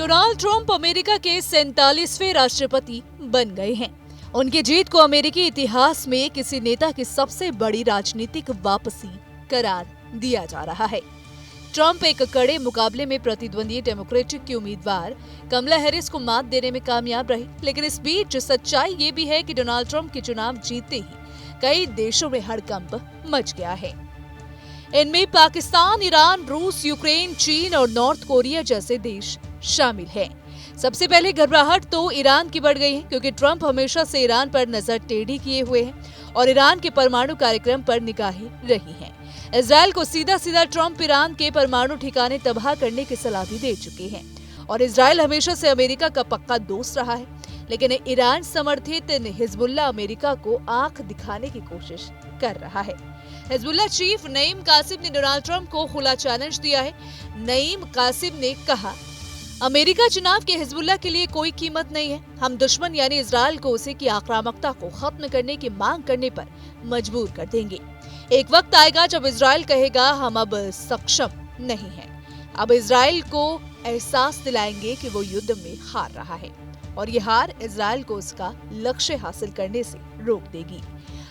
Donald Trump America के 47वें राष्ट्रपति बन गए हैं। उनकी जीत को अमेरिकी इतिहास में किसी नेता की सबसे बड़ी राजनीतिक वापसी करार दिया जा रहा है। ट्रंप एक कड़े मुकाबले में प्रतिद्वंदी डेमोक्रेटिक की उम्मीदवार कमला हैरिस को मात देने में कामयाब रही, लेकिन इस बीच सच्चाई ये भी है कि डोनाल्ड ट्रंप के चुनाव जीतते ही कई देशों में हड़कंप मच गया है। इनमें पाकिस्तान, ईरान, रूस, यूक्रेन, चीन और नॉर्थ कोरिया जैसे देश शामिल हैं। सबसे पहले घबराहट तो ईरान की बढ़ गई है, क्योंकि ट्रंप हमेशा से ईरान पर नजर टेढ़ी किए हुए हैं और ईरान के परमाणु कार्यक्रम पर निगाहें रही हैं। इजराइल को सीधा सीधा ट्रंप ईरान के परमाणु ठिकाने तबाह करने की सलाह भी दे चुके हैं और इजराइल हमेशा से अमेरिका का पक्का दोस्त रहा है, लेकिन ईरान समर्थित हिजबुल्लाह अमेरिका को आंख दिखाने की कोशिश कर रहा है। हिजबुल्लाह चीफ नईम कासिम ने डोनाल्ड ट्रंप को खुला चैलेंज दिया है। नईम कासिम ने कहा, अमेरिका चुनाव के हिजबुल्लाह के लिए कोई कीमत नहीं है। हम दुश्मन यानी इजराइल को उसे की आक्रामकता को खत्म करने की मांग करने पर मजबूर कर देंगे। एक वक्त आएगा जब इजराइल कहेगा हम अब सक्षम नहीं हैं। अब इजराइल को एहसास दिलाएंगे कि वो युद्ध में हार रहा है और ये हार इजराइल को उसका लक्ष्य हासिल करने से रोक देगी।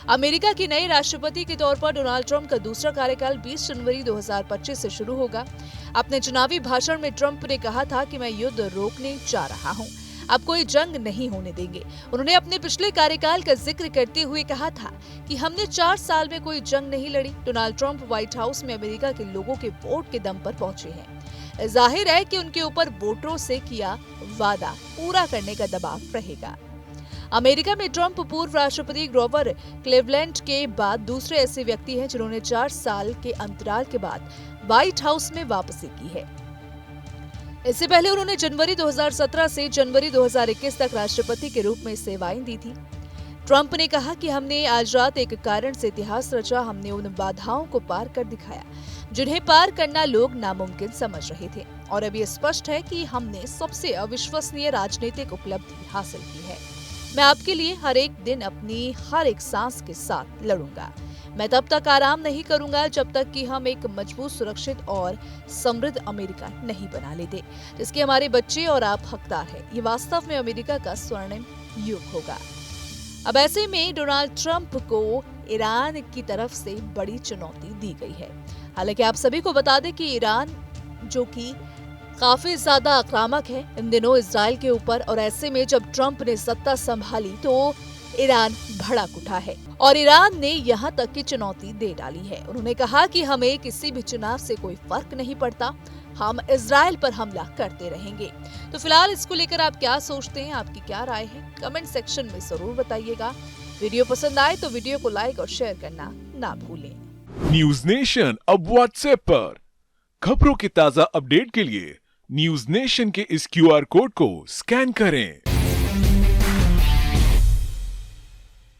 अमेरिका के नए राष्ट्रपति के तौर पर डोनाल्ड ट्रंप का दूसरा कार्यकाल 20 जनवरी 2025 से शुरू होगा। अपने चुनावी भाषण में ट्रंप ने कहा था कि मैं युद्ध रोकने जा रहा हूं, अब कोई जंग नहीं होने देंगे। उन्होंने अपने पिछले कार्यकाल का जिक्र करते हुए कहा था कि हमने 4 साल में कोई जंग नहीं लड़ी। डोनाल्ड ट्रंप व्हाइट हाउस में अमेरिका के लोगों के वोट के दम पर पहुंचे हैं। जाहिर है कि उनके ऊपर वोटरों से किया वादा पूरा करने का दबाव रहेगा। अमेरिका में ट्रंप पूर्व राष्ट्रपति ग्रोवर क्लीवलैंड के बाद दूसरे ऐसे व्यक्ति हैं जिन्होंने 4 साल के अंतराल के बाद व्हाइट हाउस में वापसी की है। इससे पहले उन्होंने जनवरी 2017 से जनवरी 2021 तक राष्ट्रपति के रूप में सेवाएं दी थी। ट्रंप ने कहा कि हमने आज रात एक कारण से इतिहास रचा। हमने उन बाधाओं को पार कर दिखाया जिन्हें पार करना लोग नामुमकिन समझ रहे थे, और अब ये स्पष्ट है कि हमने सबसे अविश्वसनीय राजनीतिक उपलब्धि हासिल की है। मैं आपके लिए हर एक दिन अपनी हर एक सांस के साथ लड़ूंगा। मैं तब तक आराम नहीं करूंगा जब तक कि हम एक मजबूत, सुरक्षित और समृद्ध अमेरिका नहीं बना लेते, जिसके हमारे बच्चे और आप हकदार हैं। ये वास्तव में अमेरिका का स्वर्णिम युग होगा। अब ऐसे में डोनाल्ड ट्रंप को ईरान की तरफ से बड़ी चुनौती दी गई है। हालांकि आप सभी को बता दें कि ईरान, जो कि काफी ज्यादा आक्रामक है इन दिनों इजराइल के ऊपर, और ऐसे में जब ट्रंप ने सत्ता संभाली तो ईरान भड़क उठा है और ईरान ने यहाँ तक की चुनौती दे डाली है। उन्होंने कहा कि हमें किसी भी चुनाव से कोई फर्क नहीं पड़ता, हम इजराइल पर हमला करते रहेंगे। तो फिलहाल इसको लेकर आप क्या सोचते हैं, आपकी क्या राय है, कमेंट सेक्शन में जरूर बताइएगा। वीडियो पसंद आए तो वीडियो को लाइक और शेयर करना ना भूलें। न्यूज नेशन अब व्हाट्सएप पर खबरों की ताजा अपडेट के लिए न्यूज नेशन के इस QR कोड को स्कैन करें।